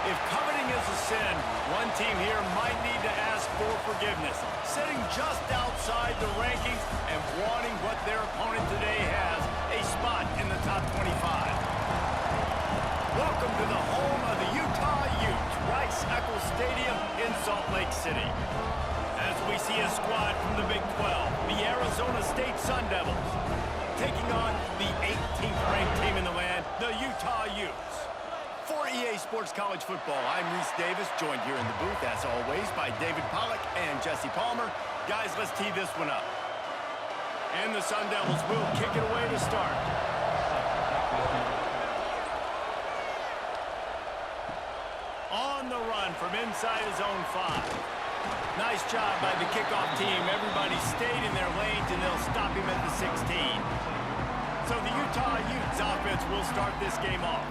If coveting is a sin, one team here might need to ask for forgiveness, sitting just outside the rankings and wanting what their opponent today has, a spot in the top 25. Welcome to the home of the Utah Utes, Rice-Eccles Stadium in Salt Lake City. As we see a squad from the Big 12, the Arizona State Sun Devils, taking on the 18th ranked team in the land, the Utah Utes. For EA Sports College Football, I'm Reese Davis, joined here in the booth, as always, by David Pollack and Jesse Palmer. Guys, let's tee this one up. And the Sun Devils will kick it away to start. On the run from inside his own 5. Nice job by the kickoff team. Everybody stayed in their lanes, and they'll stop him at the 16. So the Utah Utes offense will start this game off.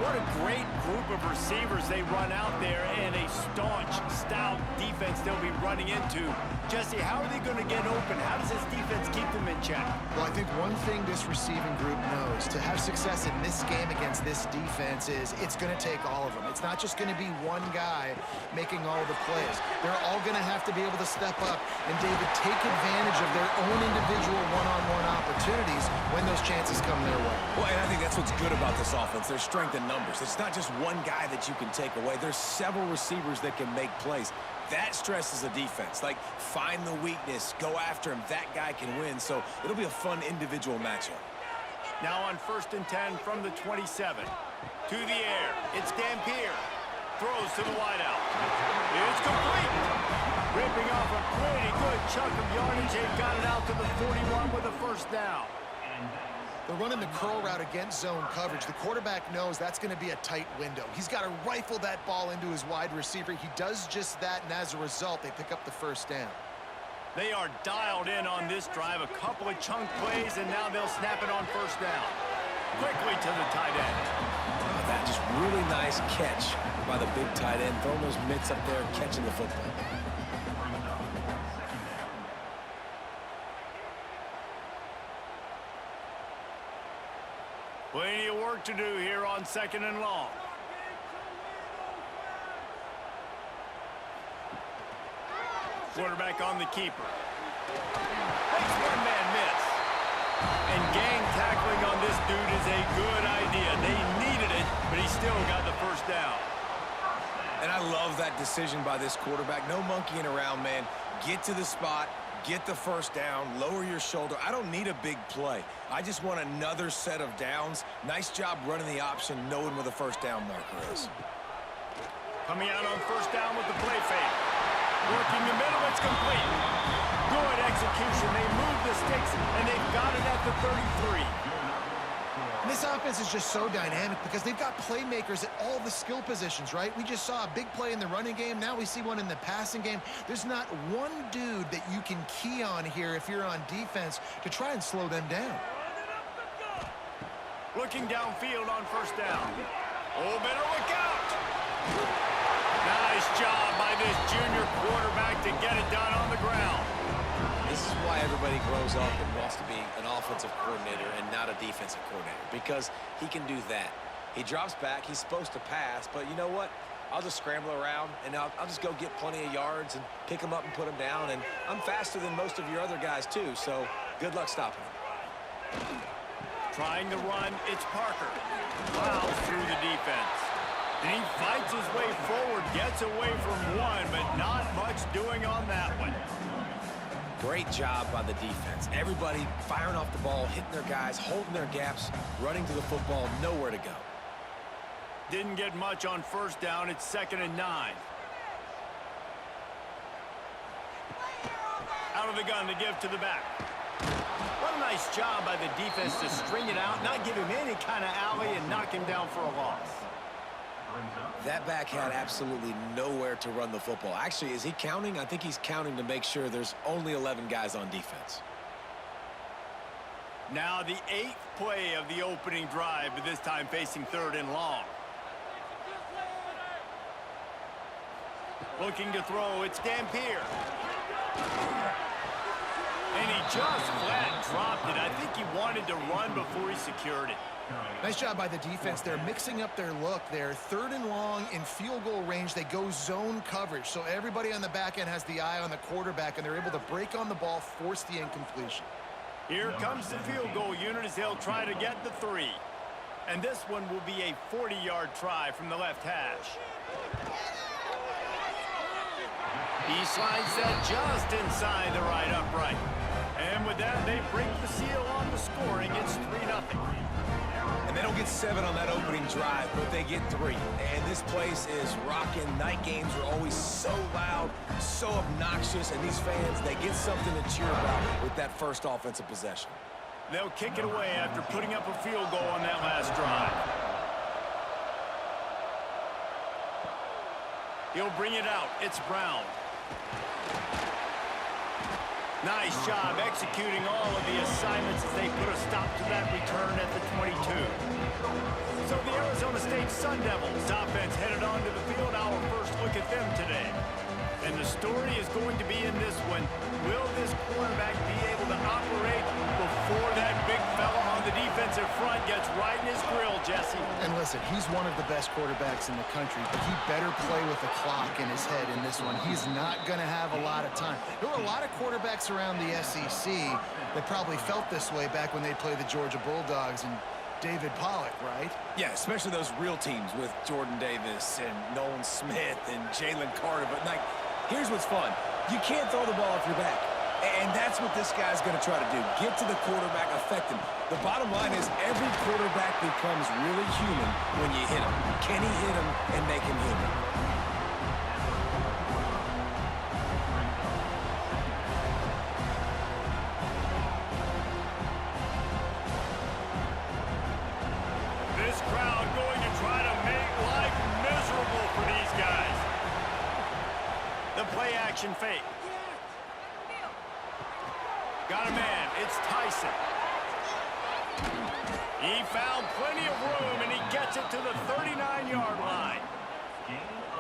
What a great group of receivers they run out there, and a staunch, stout defense they'll be running into. Jesse, how are they going to get open? How does this defense keep them in check? Well, I think one thing this receiving group knows, to have success in this game against this defense, is it's going to take all of them. It's not just going to be one guy making all the plays. They're all going to have to be able to step up and, David, take advantage of their own individual one-on-one opportunities when those chances come their way. Well, and I think that's what's good about this offense. There's strength in numbers. It's not just one guy that you can take away. There's several receivers that can make plays. That stresses the defense. Like, find the weakness, go after him. That guy can win, so it'll be a fun individual matchup. Now on 1st and 10 from the 27. To the air. It's Dampier. Throws to the wideout. It's complete. Ripping off a pretty good chunk of yardage. They got it out to the 41 with a first down. They're running the curl route against zone coverage. The quarterback knows that's going to be a tight window. He's got to rifle that ball into his wide receiver. He does just that, and as a result, they pick up the first down. They are dialed in on this drive. A couple of chunk plays, and now they'll snap it on first down. Quickly to the tight end. Oh, that just really nice catch by the big tight end. Throwing those mitts up there, catching the football. Plenty of work to do here on 2nd and long. Quarterback on the keeper. Makes one-man miss. And gang tackling on this dude is a good idea. They needed it, but he still got the first down. And I love that decision by this quarterback. No monkeying around, man. Get to the spot. Get the first down, lower your shoulder. I don't need a big play. I just want another set of downs. Nice job running the option, knowing where the first down marker is. Coming out on first down with the play fake. Working the middle, it's complete. Good execution. They move the sticks, and they've got it at the 33. And this offense is just so dynamic because they've got playmakers at all the skill positions, right? We just saw a big play in the running game. Now we see one in the passing game. There's not one dude that you can key on here if you're on defense to try and slow them down. Looking downfield on first down. Oh, better look out. Nice job by this junior quarterback to get it done on the ground. This is why everybody grows up and wants to be an offensive coordinator and not a defensive coordinator, because he can do that. He drops back. He's supposed to pass, but you know what? I'll just scramble around, and I'll just go get plenty of yards and pick them up and put them down, and I'm faster than most of your other guys, too, so good luck stopping him. Trying to run, it's Parker. Plows through the defense. And he fights his way forward, gets away from one, but not much doing on that one. Great job by the defense. Everybody firing off the ball, hitting their guys, holding their gaps, running to the football, nowhere to go. Didn't get much on first down. It's 2nd and 9. Out of the gun to give to the back. What a nice job by the defense to string it out, not give him any kind of alley, and knock him down for a loss. That back had absolutely nowhere to run the football. Actually, is he counting? I think he's counting to make sure there's only 11 guys on defense. Now the 8th play of the opening drive, but this time facing 3rd and long. Looking to throw, it's Dampier. And he just flat dropped it. I think he wanted to run before he secured it. Nice job by the defense. They're mixing up their look. They're 3rd and long in field goal range. They go zone coverage. So everybody on the back end has the eye on the quarterback, and they're able to break on the ball, force the incompletion. Here comes the field goal unit as they'll try to get the 3. And this one will be a 40-yard try from the left hash. He slides that just inside the right upright. And with that, they break the seal on the scoring. It's 3-0. And they don't get 7 on that opening drive, but they get 3. And this place is rocking. Night games are always so loud, so obnoxious, and these fans, they get something to cheer about with that first offensive possession. They'll kick it away after putting up a field goal on that last drive. He'll bring it out. It's Brown. Nice job executing all of the assignments as they put a stop to that return at the 22. So the Arizona State Sun Devils offense headed onto the field. Our first look at them today. And the story is going to be in this one. Will this quarterback be able to operate before that big fella on the defensive front gets right in his grill, Jesse? And listen, he's one of the best quarterbacks in the country, but he better play with the clock in his head in this one. He's not going to have a lot of time. There were a lot of quarterbacks around the SEC that probably felt this way back when they played the Georgia Bulldogs and David Pollock, right? Yeah, especially those real teams with Jordan Davis and Nolan Smith and Jalen Carter. But, like, here's what's fun. You can't throw the ball off your back. And that's what this guy's going to try to do. Get to the quarterback, affect him. The bottom line is every quarterback becomes really human when you hit him. Can he hit him and make him human? This crowd going to try to make life miserable for these guys. The play action fake. Got a man. It's Tyson. He found plenty of room, and he gets it to the 39-yard line.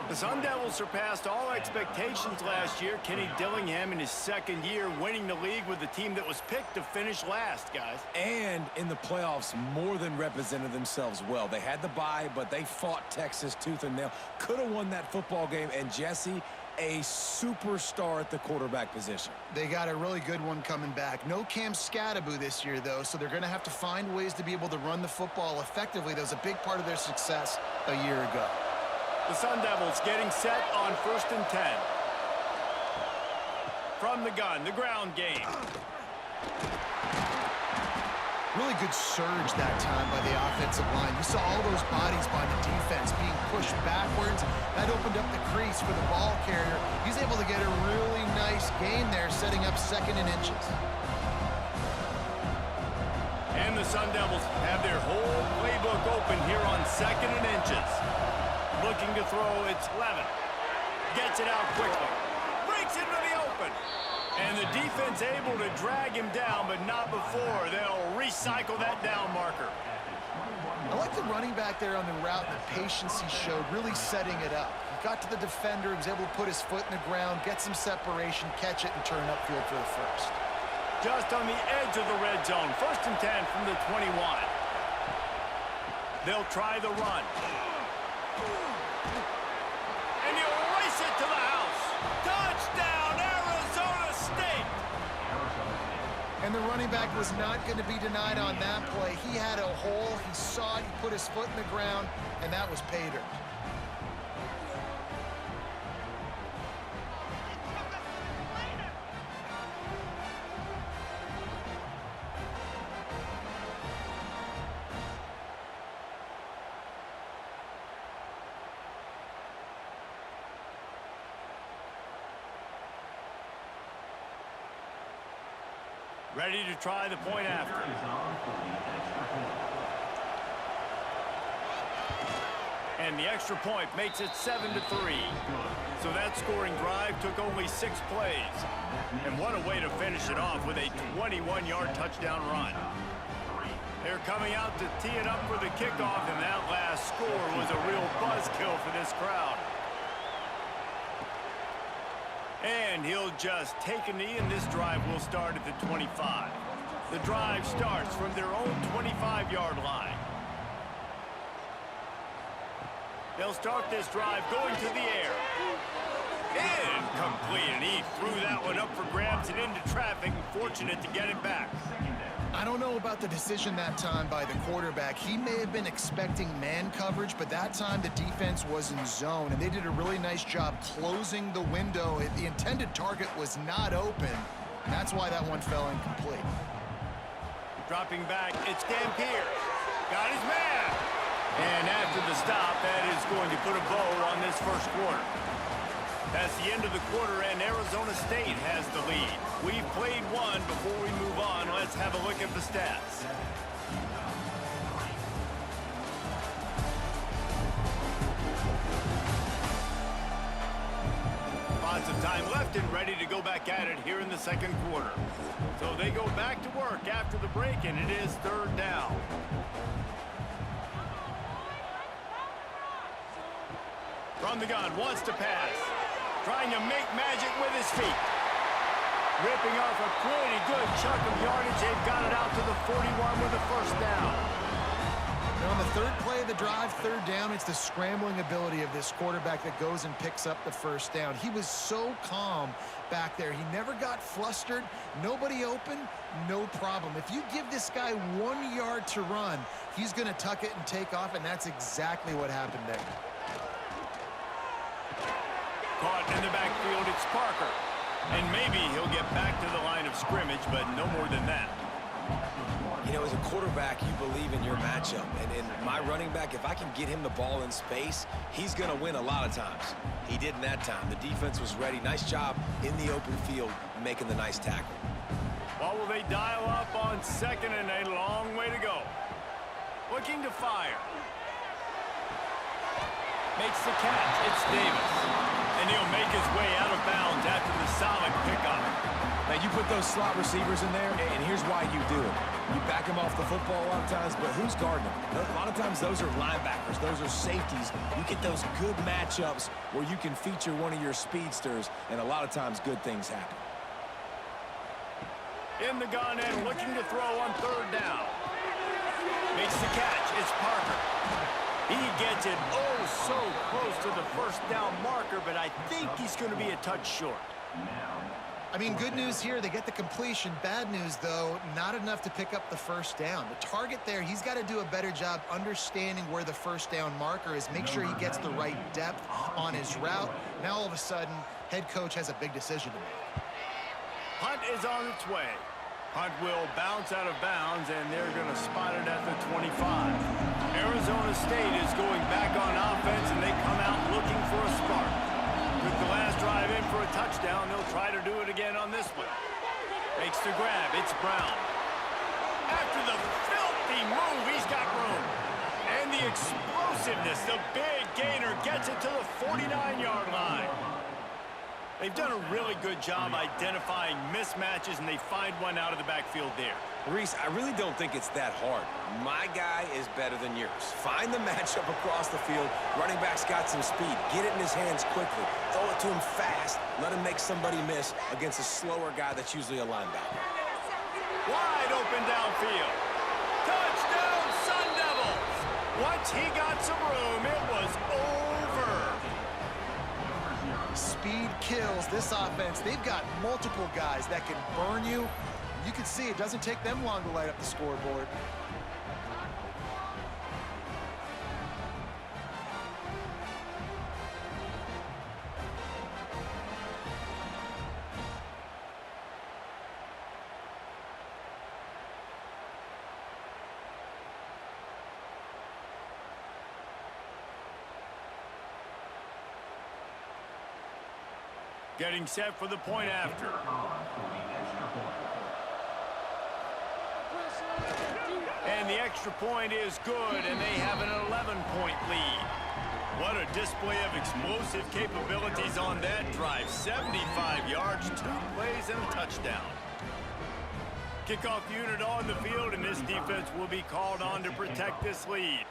The Sun Devils surpassed all expectations last year. Kenny Dillingham in his 2nd year winning the league with the team that was picked to finish last, guys. And in the playoffs, more than represented themselves well. They had the bye, but they fought Texas tooth and nail. Could have won that football game, and Jesse, a superstar at the quarterback position. They got a really good one coming back. No Cam Scattaboo this year, though, so they're going to have to find ways to be able to run the football effectively. That was a big part of their success a year ago. The Sun Devils getting set on 1st and 10. From the gun, the ground game. Really good surge that time by the offensive line. You saw all those bodies by the defense being pushed backwards. That opened up the crease for the ball carrier. He's able to get a really nice gain there, setting up 2nd and inches. And the Sun Devils have their whole playbook open here on 2nd and inches. Looking to throw, it's Levin. Gets it out quickly. Breaks into the open. And the defense able to drag him down, but not before. They'll recycle that down marker. I like the running back there on the route and the patience he showed, really setting it up. He got to the defender, he was able to put his foot in the ground, get some separation, catch it, and turn upfield for the first. Just on the edge of the red zone. 1st and 10 from the 21. They'll try the run. And he'll race it to the house. Touchdown, Arizona State! And the running back was not going to be denied on that play. He had a hole, he saw it, he put his foot in the ground, and that was pay dirt. Ready to try the point after. And the extra point makes it 7-3. So that scoring drive took only 6 plays. And what a way to finish it off with a 21-yard touchdown run. They're coming out to tee it up for the kickoff, and that last score was a real buzzkill for this crowd. And he'll just take a knee, and this drive will start at the 25. The drive starts from their own 25-yard line. They'll start this drive going to the air. Incomplete, and he threw that one up for grabs and into traffic. Fortunate to get it back. I don't know about the decision that time by the quarterback. He may have been expecting man coverage, but that time the defense was in zone, and they did a really nice job closing the window. The intended target was not open, and that's why that one fell incomplete. Dropping back, it's Dampier. Got his man. And after the stop, that is going to put a bow on this first quarter. That's the end of the quarter, and Arizona State has the lead. We've played one. Before we move on, let's have a look at the stats. Lots of time left and ready to go back at it here in the second quarter. So they go back to work after the break, and it is third down. From the gun, wants to pass. Trying to make magic with his feet. Ripping off a pretty good chunk of yardage. They've got it out to the 41 with a first down. Now on the third play of the drive, third down, it's the scrambling ability of this quarterback that goes and picks up the first down. He was so calm back there. He never got flustered. Nobody open, no problem. If you give this guy 1 yard to run, he's going to tuck it and take off, and that's exactly what happened there. Caught in the backfield, it's Parker. And maybe he'll get back to the line of scrimmage, but no more than that. You know, as a quarterback, you believe in your matchup. And my running back, if I can get him the ball in space, he's going to win a lot of times. He did in that time. The defense was ready. Nice job in the open field making the nice tackle. Well, will they dial up on second and a long way to go? Looking to fire. Makes the catch. It's Davis. And he'll make his way out of bounds after the solid pickup. Now, you put those slot receivers in there, and here's why you do it. You back them off the football a lot of times, but who's guarding them? A lot of times those are linebackers. Those are safeties. You get those good matchups where you can feature one of your speedsters, and a lot of times good things happen. In the gun and looking to throw on third down. Makes the catch. It's Parker. He gets it so close to the first down marker, but I think he's going to be a touch short. I mean, good news here, they get the completion. Bad news, though, not enough to pick up the first down. The target there, he's got to do a better job understanding where the first down marker is, make sure he gets the right depth on his route. Now, all of a sudden, head coach has a big decision to make. Punt is on its way. Punt will bounce out of bounds, and they're going to spot it at the 25. Arizona State is going back on offense, and they come out looking for a spark. With the last drive in for a touchdown, they'll try to do it again on this one. Makes the grab. It's Brown. After the filthy move, he's got room. And the explosiveness, the big gainer gets it to the 49-yard line. They've done a really good job identifying mismatches, and they find one out of the backfield there. Reese, I really don't think it's that hard. My guy is better than yours. Find the matchup across the field. Running back's got some speed. Get it in his hands quickly. Throw it to him fast. Let him make somebody miss against a slower guy that's usually a linebacker. Wide open downfield. Touchdown, Sun Devils! Once he got some room, it was over. Speed kills this offense. They've got multiple guys that can burn you. You can see it doesn't take them long to light up the scoreboard. Getting set for the point after. And the extra point is good, and they have an 11-point lead. What a display of explosive capabilities on that drive. 75 yards, 2 plays, and a touchdown. Kickoff unit on the field, and this defense will be called on to protect this lead.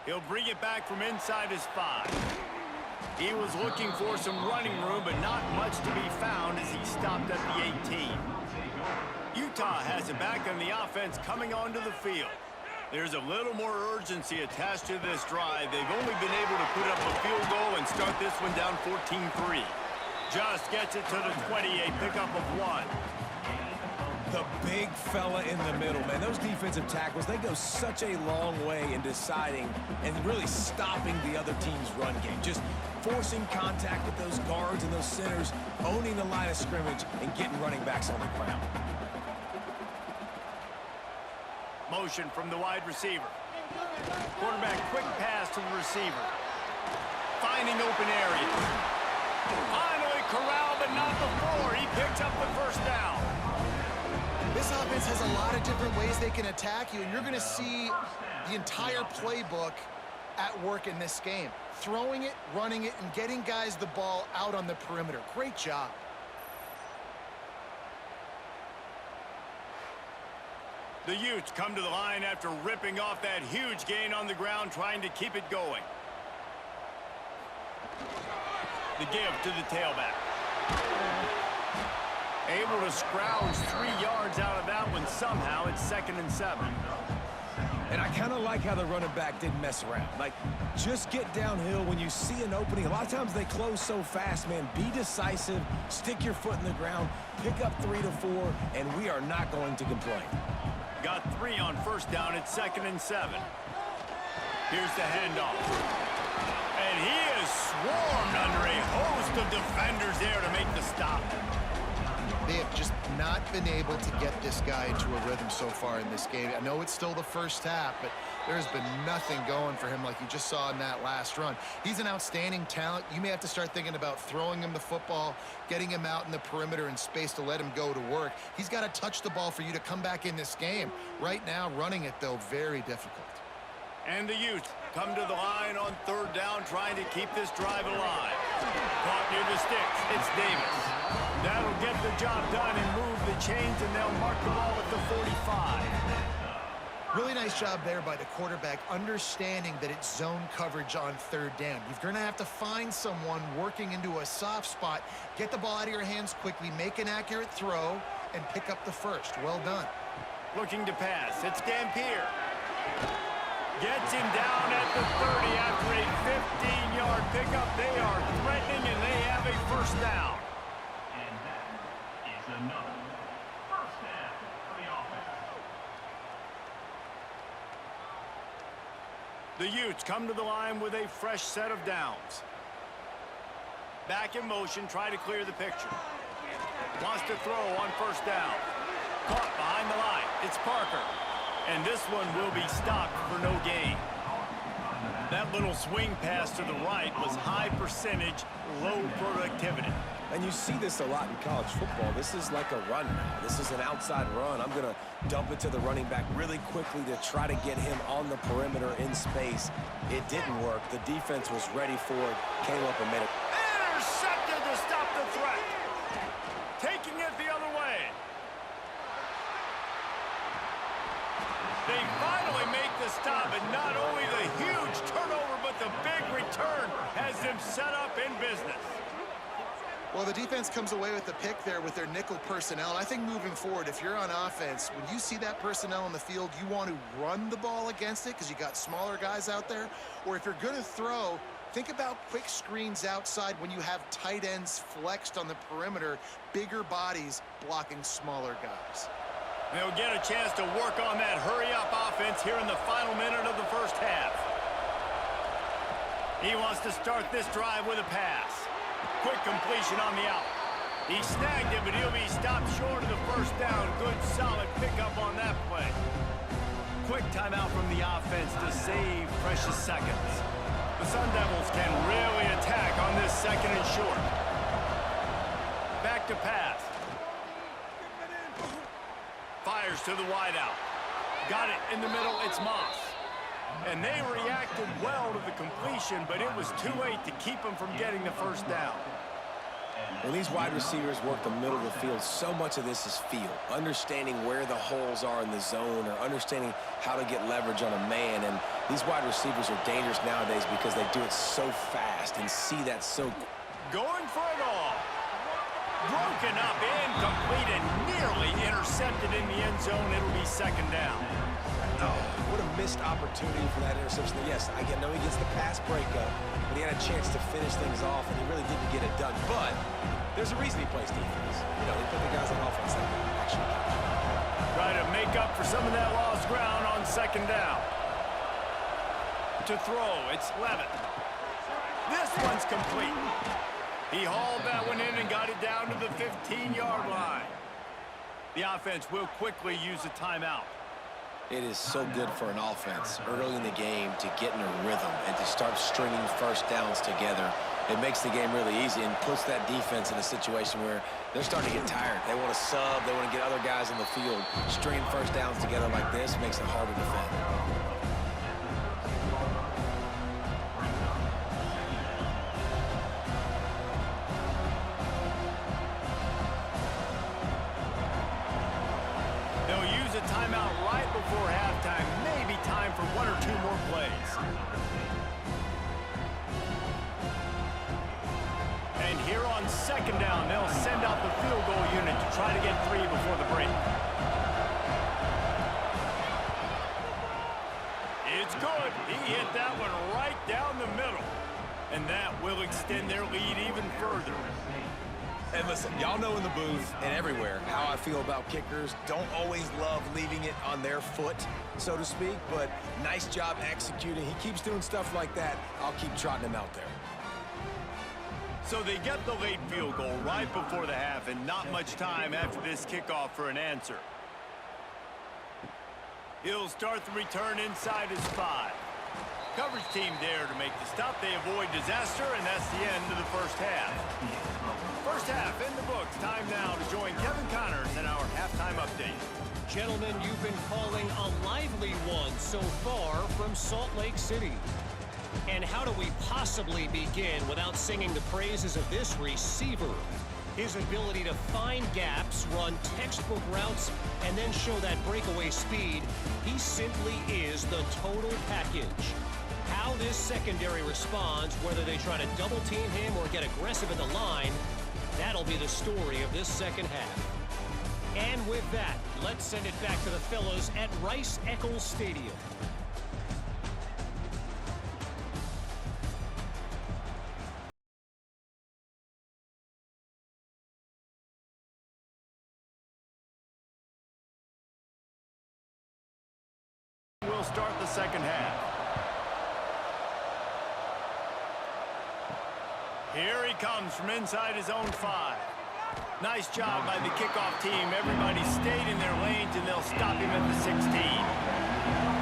He'll bring it back from inside his 5. He was looking for some running room, but not much to be found as he stopped at the 18. Utah has it back on the offense coming onto the field. There's a little more urgency attached to this drive. They've only been able to put up a field goal and start this one down 14-3. Just gets it to the 28, pickup of 1. The big fella in the middle, man. Those defensive tackles, they go such a long way in deciding and really stopping the other team's run game. Just forcing contact with those guards and those centers, owning the line of scrimmage, and getting running backs on the ground. Motion from the wide receiver. Quarterback quick pass to the receiver. Finding open areas. Finally corralled, but not before. He picks up the first down. This offense has a lot of different ways they can attack you, and you're going to see the entire playbook at work in this game. Throwing it, running it, and getting guys the ball out on the perimeter. Great job. The Utes come to the line after ripping off that huge gain on the ground, trying to keep it going. The give to the tailback. Able to scrounge 3 yards out of that one somehow. It's 2nd and 7. And I kind of like how the running back didn't mess around. Like, just get downhill when you see an opening. A lot of times they close so fast, man. Be decisive, stick your foot in the ground, pick up 3 to 4, and we are not going to complain. Got 3 on first down. It's 2nd and 7. Here's the handoff. And he is swarmed under a host of defenders there to make the stop. They have just not been able to get this guy into a rhythm so far in this game. I know it's still the first half, but there's been nothing going for him like you just saw in that last run. He's an outstanding talent. You may have to start thinking about throwing him the football, getting him out in the perimeter in space to let him go to work. He's got to touch the ball for you to come back in this game. Right now, running it, though, very difficult. And the Utes come to the line on 3rd down, trying to keep this drive alive. Caught near the sticks. It's Davis. That'll get the job done and move the chains, and they'll mark the ball at the 45. Really nice job there by the quarterback, understanding that it's zone coverage on 3rd down. You're going to have to find someone working into a soft spot, get the ball out of your hands quickly, make an accurate throw, and pick up the first. Well done. Looking to pass. It's Dampier. Gets him down at the 30 after a 15-yard pickup. They are threatening, and they have a first down. And that is another first down for the offense. The Utes come to the line with a fresh set of downs. Back in motion, try to clear the picture. Wants to throw on first down. Caught behind the line. It's Parker. And this one will be stopped for no gain. That little swing pass to the right was high percentage, low productivity. And you see this a lot in college football. This is like a run now. This is an outside run. I'm going to dump it to the running back really quickly to try to get him on the perimeter in space. It didn't work. The defense was ready for it. Came up and made it. Intercepted to stop the threat. Taking it the other way. They finally make the stop, and not only the huge turnover, but the big return has them set up in business. Well, the defense comes away with the pick there with their nickel personnel. I think moving forward, if you're on offense, when you see that personnel on the field, you want to run the ball against it because you got smaller guys out there. Or if you're going to throw, think about quick screens outside when you have tight ends flexed on the perimeter, bigger bodies blocking smaller guys. They'll get a chance to work on that hurry-up offense here in the final minute of the first half. He wants to start this drive with a pass. Quick completion on the out. He snagged it, but he'll be stopped short of the first down. Good, solid pickup on that play. Quick timeout from the offense to save precious seconds. The Sun Devils can really attack on this 2nd and short. Back to pass. Fires to the wideout. Got it in the middle. It's Moss. And they reacted well to the completion, but it was too late to keep them from getting the first down. When these wide receivers work the middle of the field, so much of this is feel. Understanding where the holes are in the zone or understanding how to get leverage on a man. And these wide receivers are dangerous nowadays because they do it so fast and see that so. Going for it all. Broken up, incomplete, and nearly intercepted in the end zone. It'll be 2nd down. Oh, what a missed opportunity for that interception. Yes, I know he gets the pass breakup, but he had a chance to finish things off, and he really didn't get it done. But there's a reason he plays defense. You know, they put the guys on offense that can actually catch. Try to make up for some of that lost ground on second down. To throw, it's Levitt. This one's complete. He hauled that one in and got it down to the 15-yard line. The offense will quickly use a timeout. It is so good for an offense early in the game to get in a rhythm and to start stringing first downs together. It makes the game really easy and puts that defense in a situation where they're starting to get tired. They want to sub. They want to get other guys in the field. Stringing first downs together like this makes it hard to defend. They'll use a timeout right before halftime. Maybe time for one or two more plays. And here on second down, they'll send out the field goal unit to try to get 3 before the break. It's good. He hit that one right down the middle. And that will extend their lead even further. And listen, y'all know in the booth and everywhere how I feel about kickers. Don't always love leaving it on their foot, so to speak, but nice job executing. He keeps doing stuff like that. I'll keep trotting him out there. So they get the late field goal right before the half and not much time after this kickoff for an answer. He'll start the return inside his 5. Coverage team there to make the stop. They avoid disaster, and that's the end of the first half. First half in the books. Time now to join Kevin Connors in our halftime update. Gentlemen, you've been calling a lively one so far from Salt Lake City. And how do we possibly begin without singing the praises of this receiver? His ability to find gaps, run textbook routes, and then show that breakaway speed. He simply is the total package. How this secondary responds, whether they try to double team him or get aggressive at the line, that'll be the story of this second half. And with that, let's send it back to the fellows at Rice-Eccles Stadium. We'll start the second half. Here he comes from inside his own 5. Nice job by the kickoff team. Everybody stayed in their lanes, and they'll stop him at the 16.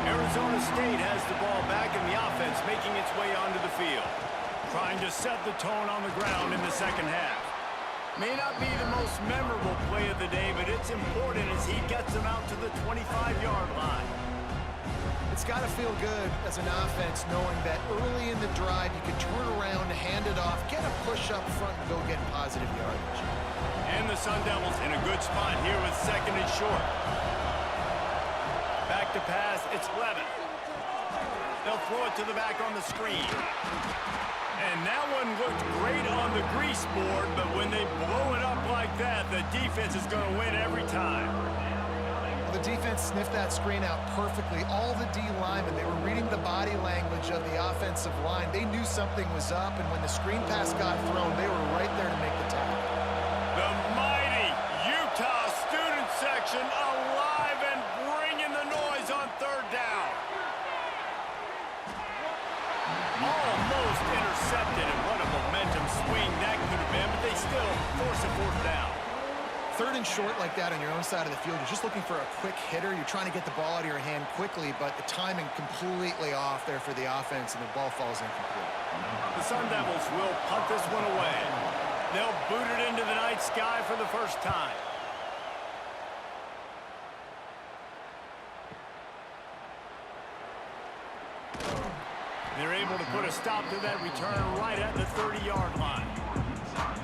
Arizona State has the ball back in the offense, making its way onto the field. Trying to set the tone on the ground in the second half. May not be the most memorable play of the day, but it's important as he gets them out to the 25-yard line. It's got to feel good as an offense knowing that early in the drive you can turn around, hand it off, get a push up front, and go get positive yardage. And the Sun Devils in a good spot here with second and short. Back to pass, it's Levitt. They'll throw it to the back on the screen. And that one looked great on the grease board, but when they blow it up like that, the defense is going to win every time. The defense sniffed that screen out perfectly. All the D linemen, they were reading the body language of the offensive line. They knew something was up, and when the screen pass got thrown, they were right there to make the tackle. The mighty Utah student section alive and bringing the noise on third down. Almost intercepted, and what a momentum swing that could have been, but they still force a fourth down. Third and short like that on your own side of the field, you're just looking for a quick hitter. You're trying to get the ball out of your hand quickly, but the timing completely off there for the offense, and the ball falls incomplete. The Sun Devils will punt this one away. They'll boot it into the night sky for the first time. They're able to put a stop to that return right at the 30-yard line.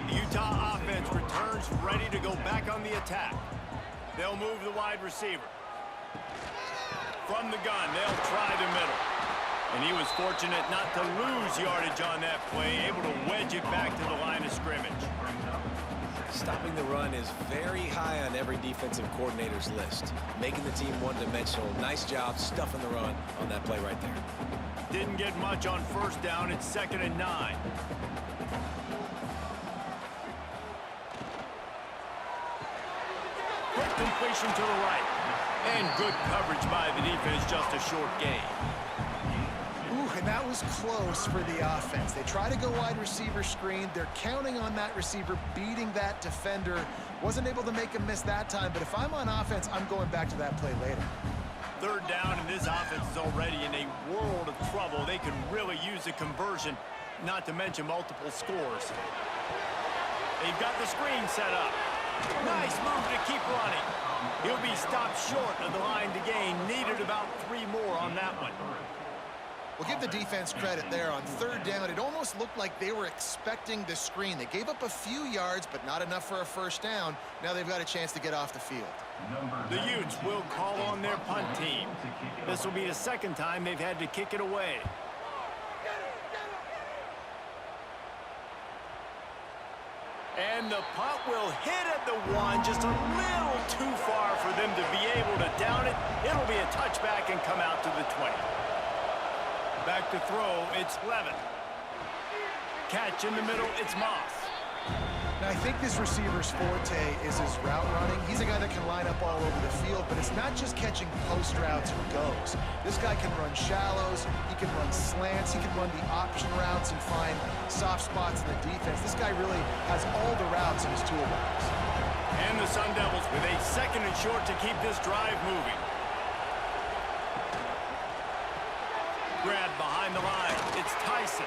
The Utah offense returns ready to go back on the attack. They'll move the wide receiver. From the gun, they'll try the middle. And he was fortunate not to lose yardage on that play, able to wedge it back to the line of scrimmage. Stopping the run is very high on every defensive coordinator's list. Making the team one-dimensional. Nice job stuffing the run on that play right there. Didn't get much on first down. It's 2nd and 9. Quick completion to the right. And good coverage by the defense, just a short gain. Ooh, and that was close for the offense. They try to go wide receiver screen. They're counting on that receiver beating that defender. Wasn't able to make him miss that time, but if I'm on offense, I'm going back to that play later. 3rd down, and this offense is already in a world of trouble. They could really use a conversion, not to mention multiple scores. They've got the screen set up. Nice move to keep running. He'll be stopped short of the line to gain. Needed about 3 more on that one. We'll give the defense credit there. On 3rd down, it almost looked like they were expecting the screen. They gave up a few yards, but not enough for a 1st down. Now they've got a chance to get off the field. The Utes will call on their punt team. This will be the 2nd time they've had to kick it away. And the punt will hit at the 1, just a little too far for them to be able to down it. It'll be a touchback and come out to the 20. Back to throw, it's Levin. Catch in the middle, it's Moss. Now, I think this receiver's forte is his route running. He's a guy that can line up all over the field, but it's not just catching post routes or goes. This guy can run shallows, he can run slants, he can run the option routes and find soft spots in the defense. This guy really has all the routes in his toolbox. And the Sun Devils with a 2nd and short to keep this drive moving. Grab behind the line. It's Tyson.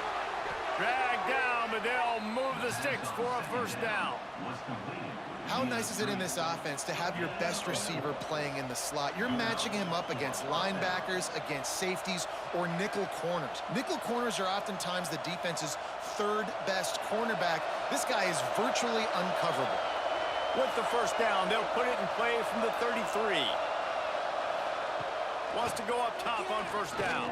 Dragged down, but they'll move the sticks for a 1st down. How nice is it in this offense to have your best receiver playing in the slot? You're matching him up against linebackers, against safeties, or nickel corners. Nickel corners are oftentimes the defense's 3rd best cornerback. This guy is virtually uncoverable. With the 1st down, they'll put it in play from the 33. Wants to go up top on 1st down.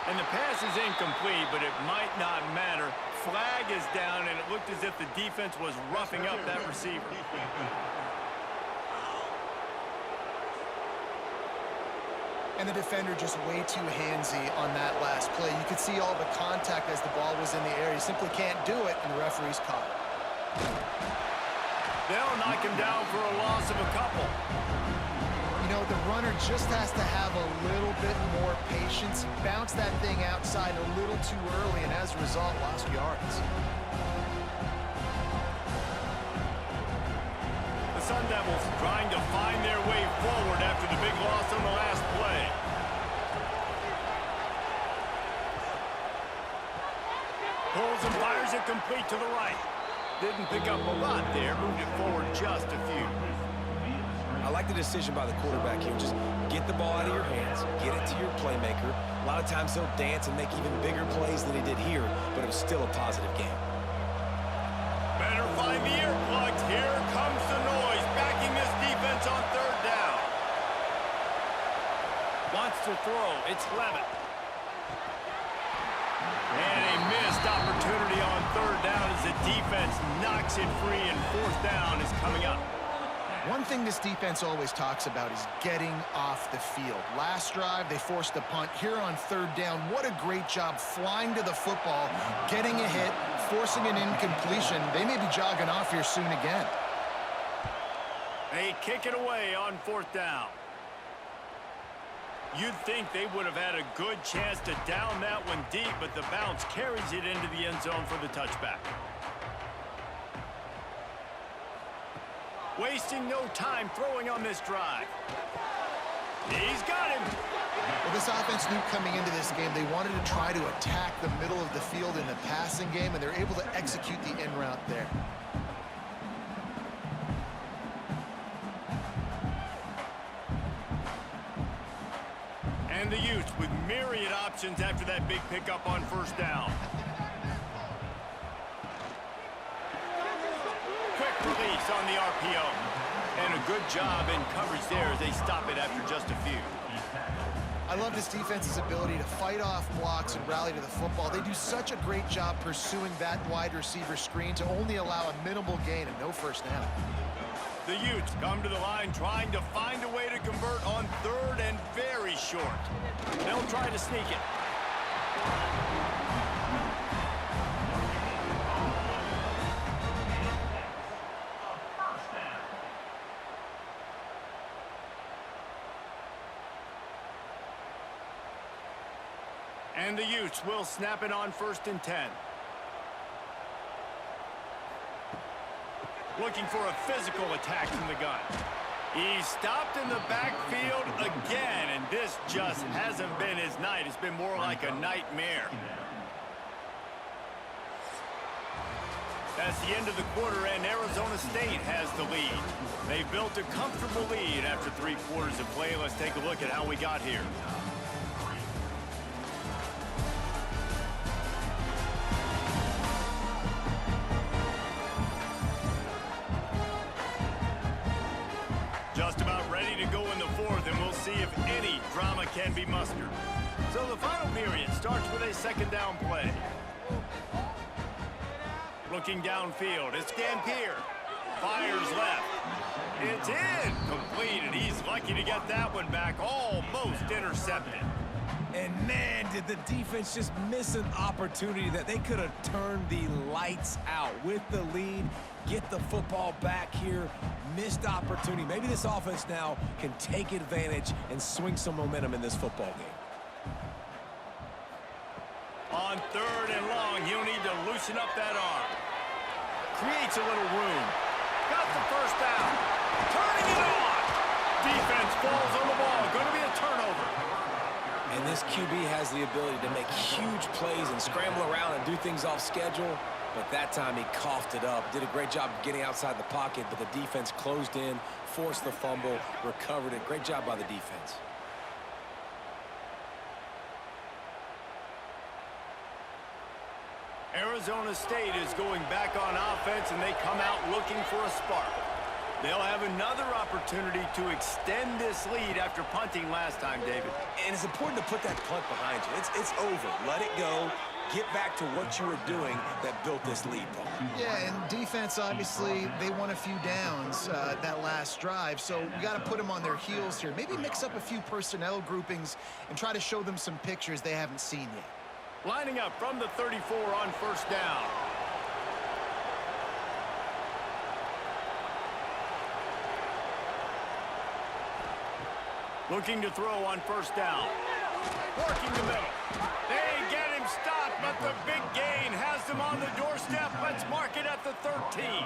And the pass is incomplete, but it might not matter. Flag is down, and it looked as if the defense was roughing up that receiver. And the defender just way too handsy on that last play. You could see all the contact as the ball was in the air. He simply can't do it, and the referee's caught it. They'll knock him down for a loss of a couple. You know, the runner just has to have a little bit more patience. Bounce that thing outside a little too early, and as a result, lost yards. The Sun Devils trying to find their way forward after the big loss on the last play. Pulls and fires it complete to the right. Didn't pick up a lot there, moved it forward just a few. I like the decision by the quarterback here. Just get the ball out of your hands, get it to your playmaker. A lot of times he'll dance and make even bigger plays than he did here, but it was still a positive game. Better find the earplugs. Here comes the noise, backing this defense on 3rd down. Wants to throw. It's Levin. And a missed opportunity on 3rd down as the defense knocks it free, and 4th down is coming up. One thing this defense always talks about is getting off the field. Last drive, they forced a punt. Here on 3rd down, what a great job flying to the football, getting a hit, forcing an incompletion. They may be jogging off here soon again. They kick it away on 4th down. You'd think they would have had a good chance to down that one deep, but the bounce carries it into the end zone for the touchback. Wasting no time throwing on this drive. He's got him. Well, this offense knew coming into this game they wanted to try to attack the middle of the field in the passing game, and they're able to execute the in route there. And the Utes with myriad options after that big pickup on 1st down. Quick release on the RPO. And a good job in coverage there as they stop it after just a few. I love this defense's ability to fight off blocks and rally to the football. They do such a great job pursuing that wide receiver screen to only allow a minimal gain and no first down. The Utes come to the line trying to find a way to convert on 3rd and very short. They'll try to sneak it. And the Utes will snap it on 1st and 10. Looking for a physical attack from the gun. He's stopped in the backfield again, and this just hasn't been his night. It's been more like a nightmare. That's the end of the quarter, and Arizona State has the lead. They've built a comfortable lead after 3 quarters of play. Let's take a look at how we got here. Just about ready to go in the 4th, and we'll see if any drama can be mustered. So the final period starts with a 2nd down play. Looking downfield, it's Dampier. Fires left. It's in. Completed. He's lucky to get that one back. Almost intercepted. And man, did the defense just miss an opportunity that they could have turned the lights out with the lead. Get the football back here. Missed opportunity. Maybe this offense now can take advantage and swing some momentum in this football game. On 3rd and long, he'll need to loosen up that arm. Creates a little room. Got the first down. Turning it on. Defense falls on the ball. Going to be a turnover. And this QB has the ability to make huge plays and scramble around and do things off schedule. But that time he coughed it up. Did a great job getting outside the pocket, but the defense closed in, forced the fumble, recovered it. Great job by the defense. Arizona State is going back on offense, and they come out looking for a spark. They'll have another opportunity to extend this lead after punting last time, David. And it's important to put that punt behind you. It's over. Let it go. Get back to what you were doing that built this lead, Paul. Yeah, and defense, obviously, they won a few downs that last drive, so we got to put them on their heels here. Maybe mix up a few personnel groupings and try to show them some pictures they haven't seen yet. Lining up from the 34 on 1st down. Looking to throw on 1st down. Working the middle. They get him stopped, but the big gain has them on the doorstep. Let's mark it at the 13.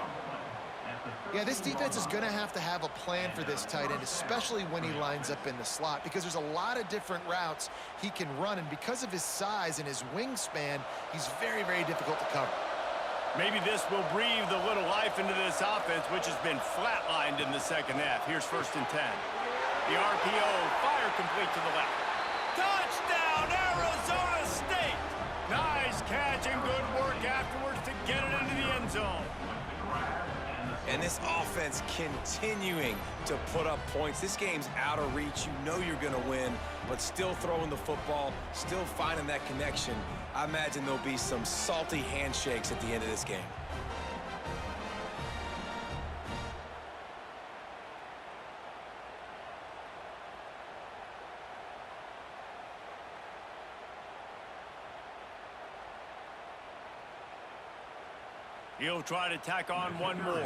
Yeah, this defense is going to have a plan for this tight end, especially when he lines up in the slot, because there's a lot of different routes he can run, and because of his size and his wingspan, he's very, very difficult to cover. Maybe this will breathe a little life into this offense, which has been flatlined in the 2nd half. Here's 1st and 10. The RPO, fire complete to the left. Touchdown, Arizona State! Nice catch and good work afterwards to get it into the end zone. And this offense continuing to put up points. This game's out of reach. You know you're going to win, but still throwing the football, still finding that connection. I imagine there'll be some salty handshakes at the end of this game. He'll try to tack on one more.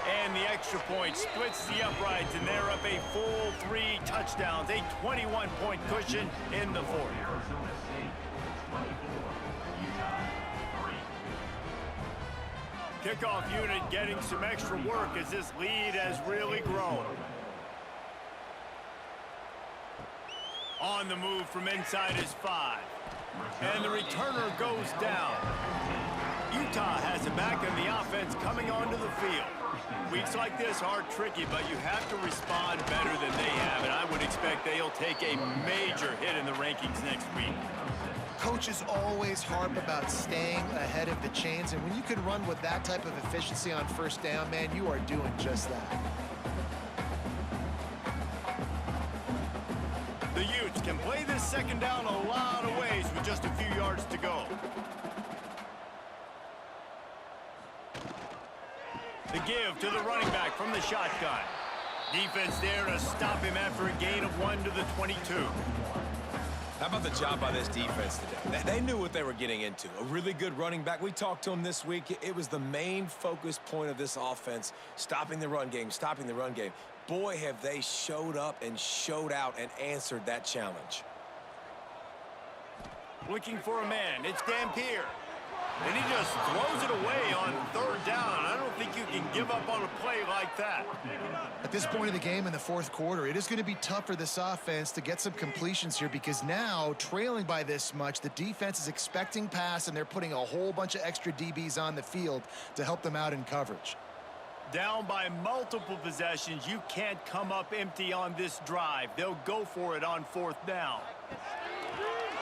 And the extra point splits the uprights, and they're up a full 3 touchdowns, a 21-point cushion in the 4th. Kickoff unit getting some extra work as this lead has really grown. On the move from inside his 5. And the returner goes down. Utah has it back, and the offense coming onto the field. Weeks like this are tricky, but you have to respond better than they have, and I would expect they'll take a major hit in the rankings next week. Coaches always harp about staying ahead of the chains, and when you can run with that type of efficiency on 1st down, man, you are doing just that. play this second down a lot of ways with just a few yards to go. The give to the running back from the shotgun. Defense there to stop him after a gain of 1 to the 22. How about the job by this defense today? They knew what they were getting into. A really good running back. We talked to him this week. It was the main focus point of this offense, stopping the run game, stopping the run game. Boy, have they showed up and showed out and answered that challenge. Looking for a man. It's Dampier. And he just throws it away on third down. I don't think you can give up on a play like that. At this point of the game in the fourth quarter, it is going to be tough for this offense to get some completions here because now, trailing by this much, the defense is expecting pass, and they're putting a whole bunch of extra DBs on the field to help them out in coverage. Down by multiple possessions, you can't come up empty on this drive. They'll go for it on fourth down.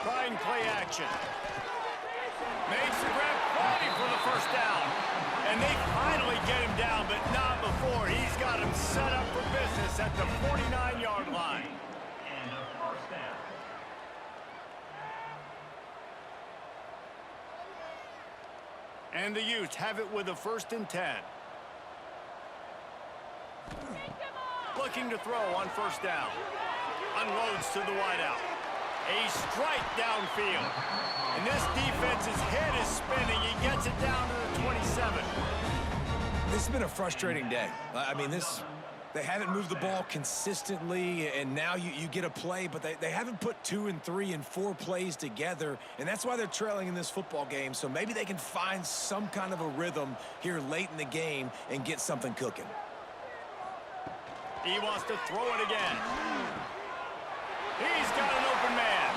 Trying play action. Makes the grab plenty for the first down. And they finally get him down, but not before. He's got him set up for business at the 49-yard line. And a first down. And the Utes have it with a 1st and 10. Looking to throw on first down. Unloads to the wideout. A strike downfield. And this defense's head is spinning. He gets it down to the 27. This has been a frustrating day. I mean, they haven't moved the ball consistently, and now you get a play, but they haven't put 2 and 3 and 4 plays together, and that's why they're trailing in this football game. So maybe they can find some kind of a rhythm here late in the game and get something cooking. He wants to throw it again. He's got an open man.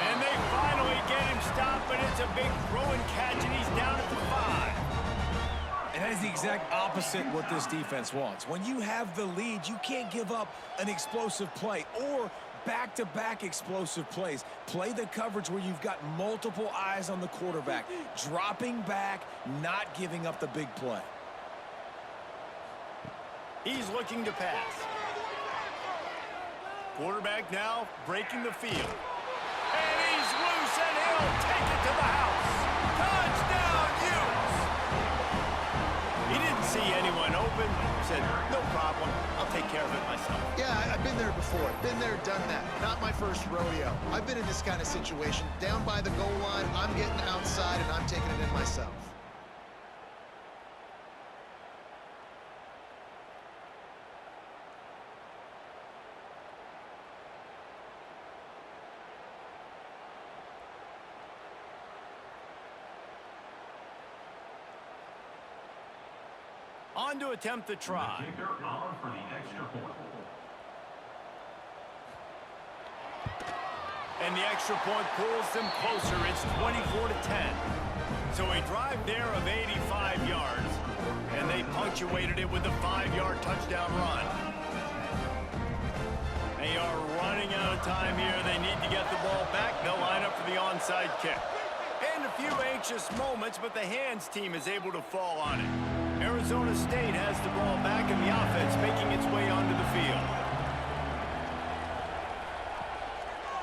And they finally get him stopped, but it's a big throw and catch, and he's down at the 5. And that is the exact opposite what this defense wants. When you have the lead, you can't give up an explosive play or back-to-back explosive plays. Play the coverage where you've got multiple eyes on the quarterback, dropping back, not giving up the big play. He's looking to pass. Quarterback now breaking the field. And he's loose, and he'll take it to the house. Touchdown, Utes! He didn't see anyone open. Said, no problem. I'll take care of it myself. Yeah, I've been there before. Been there, done that. Not my first rodeo. I've been in this kind of situation. Down by the goal line, I'm getting outside, and I'm taking it in myself. On to attempt the try. Kicker on for the extra point. And the extra point pulls them closer. It's 24-10. So a drive there of 85 yards. And they punctuated it with a 5-yard touchdown run. They are running out of time here. They need to get the ball back. They'll line up for the onside kick. And a few anxious moments, but the hands team is able to fall on it. Arizona State has the ball back and the offense making its way onto the field.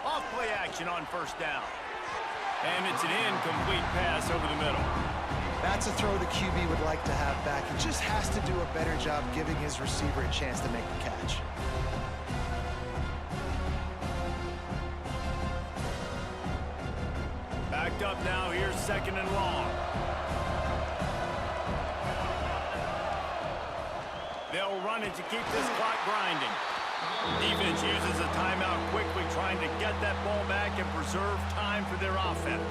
Off play action on first down. And it's an incomplete pass over the middle. That's a throw the QB would like to have back. He just has to do a better job giving his receiver a chance to make the catch. Backed up now, here's 2nd and long. They'll run it to keep this clock grinding. Defense uses a timeout quickly, trying to get that ball back and preserve time for their offense.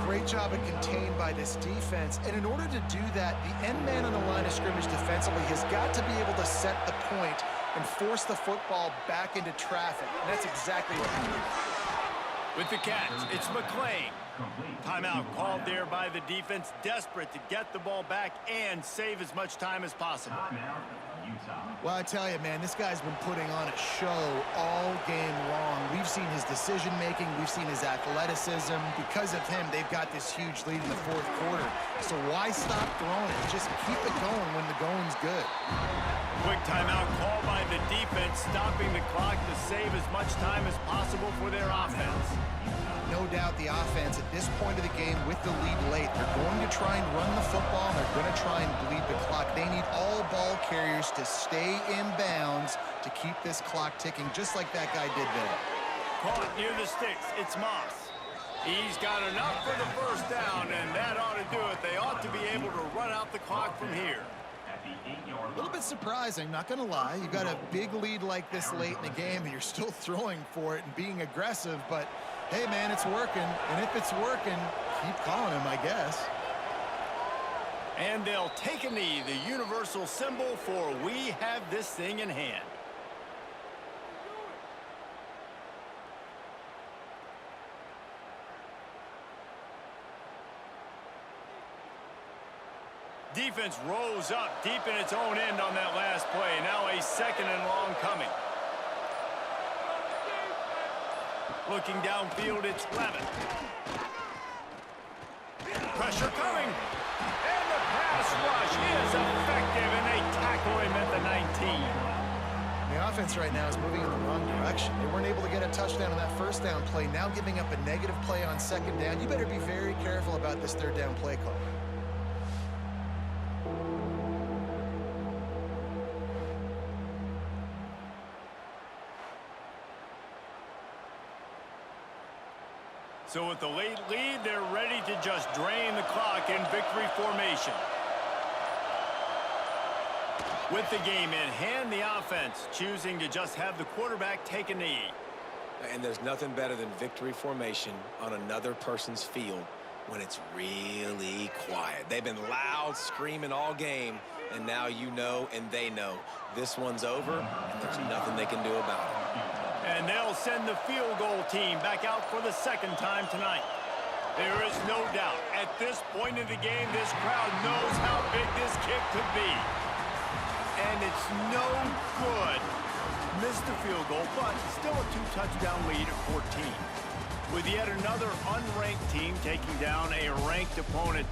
Great job of contained by this defense. And in order to do that, the end man on the line of scrimmage defensively has got to be able to set the point and force the football back into traffic. And that's exactly what he did. With the catch, it's McClain. Timeout called there by the defense, desperate to get the ball back and save as much time as possible. Well, I tell you, man, this guy's been putting on a show all game long. We've seen his decision-making. We've seen his athleticism. Because of him, they've got this huge lead in the fourth quarter. So why stop throwing it? Just keep it going when the going's good. Quick timeout called by the defense, stopping the clock to save as much time as possible for their offense. No doubt the offense at this point of the game with the lead late, they're going to try and run the football, and they're going to try and bleed the clock. They need all ball carriers to stay in bounds to keep this clock ticking, just like that guy did there. Caught near the sticks. It's Moss. He's got enough for the first down, and that ought to do it. They ought to be able to run out the clock from here. A little bit surprising, not going to lie. You got a big lead like this late in the game, and you're still throwing for it and being aggressive. But, hey, man, it's working. And if it's working, keep calling him, I guess. And they'll take a knee, the universal symbol for we have this thing in hand. Defense rose up deep in its own end on that last play. Now a second and long coming. Looking downfield, it's Levin. Pressure coming. And the pass rush is effective, and they tackle him at the 19. The offense right now is moving in the wrong direction. They weren't able to get a touchdown on that first down play. Now giving up a negative play on second down. You better be very careful about this third down play call. So with the late lead, they're ready to just drain the clock in victory formation. With the game in hand, the offense choosing to just have the quarterback take a knee. And there's nothing better than victory formation on another person's field when it's really quiet. They've been loud, screaming all game, and now you know and they know this one's over, and there's nothing they can do about it. And they'll send the field goal team back out for the second time tonight. There is no doubt, at this point in the game, this crowd knows how big this kick could be. And it's no good. Missed the field goal, but still a two-touchdown lead at 14. With yet another unranked team taking down a ranked opponent,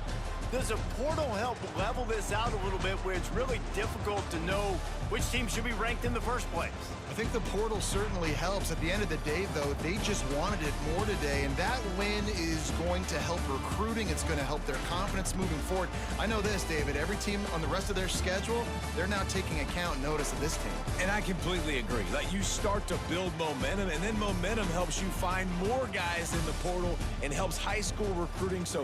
does a portal help level this out a little bit where it's really difficult to know which team should be ranked in the first place? I think the portal certainly helps. At the end of the day, though, they just wanted it more today, and that win is going to help recruiting. It's going to help their confidence moving forward. I know this, David, every team on the rest of their schedule, they're now taking account and notice of this team. And I completely agree. Like, you start to build momentum, and then momentum helps you find more guys in the portal and helps high school recruiting. So